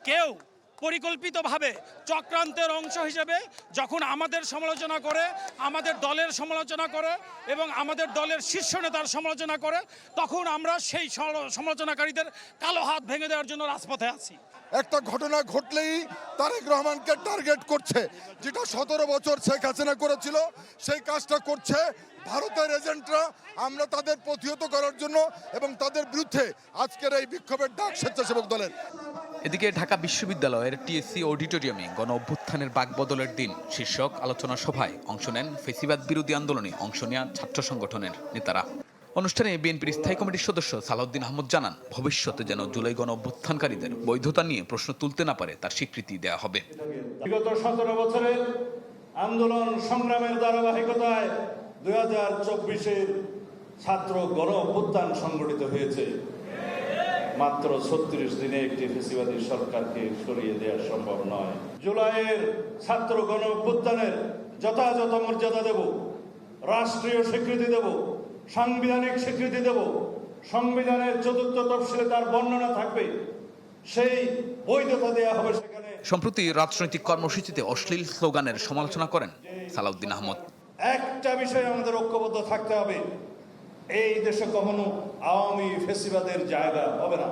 কেউ পরিকল্পিতভাবে চক্রান্তের অংশ হিসেবে যখন আমাদের সমালোচনা করে, আমাদের দলের সমালোচনা করে এবং আমাদের দলের শীর্ষ নেতার সমালোচনা করে, তখন আমরা সেই সমালোচনাকারীদের কালো হাত ভেঙে দেওয়ার জন্য রাজপথে আছি। একটা ঘটনা ঘটলেই তারেক রহমানকে টার্গেট করছে, যেটা 17 বছর শেখ হাসিনা করেছিল সেই কাজটা করছে ভারতের এজেন্টরা। আমরা তাদের প্রতিহত করার জন্য এবং তাদের বিরুদ্ধে আজকের এই বিক্ষোভের ডাক স্বেচ্ছাসেবক দলের। এদিকে ঢাকা বিশ্ববিদ্যালয়ের টিএসসি অডিটোরিয়ামে গণ অভ্যুত্থানের বাকবদলের দিন শীর্ষক আলোচনা সভায় অংশ নেন ফেসিবাদ বিরোধী আন্দোলনে অংশ নেওয়া ছাত্র সংগঠনের নেতারা। অনুষ্ঠানে বিএনপির স্থায়ী কমিটির সদস্য সালাউদ্দিন আহমদ জানান, ভবিষ্যতে যেন জুলাই গণ অভ্যুত্থানকারীদের বৈধতা নিয়ে প্রশ্ন তুলতে না পারে তার স্বীকৃতি দেওয়া হবে। বিগত 17 বছরের আন্দোলন সংগ্রামের ধারাবাহিকতায় 2024-এর ছাত্র গণ অভ্যুত্থান সংগঠিত হয়েছে। মাত্র 36 দিনে একটি ফ্যাসিবাদী সরকারকে সরিয়ে দেওয়া সম্ভব নয়। জুলাইয়ের ছাত্র গণ অভ্যুত্থানের যথাযথ মর্যাদা দেব, রাষ্ট্রীয় স্বীকৃতি দেব, সাংবিধানিক স্বীকৃতি দেব, সংবিধানের 4th তফসিলে তার বর্ণনা থাকবে, সেই বৈধতা দেওয়া হবে। সেখানে সম্প্রতি রাজনৈতিক কর্মসূচিতে অশ্লীল স্লোগানের সমালোচনা করেন সালাউদ্দিন আহমদ। একটা বিষয়ে আমাদের ঐক্যবদ্ধ থাকতে হবে, এই দেশে কখনো আওয়ামী ফ্যাসিবাদের জায়গা হবে না।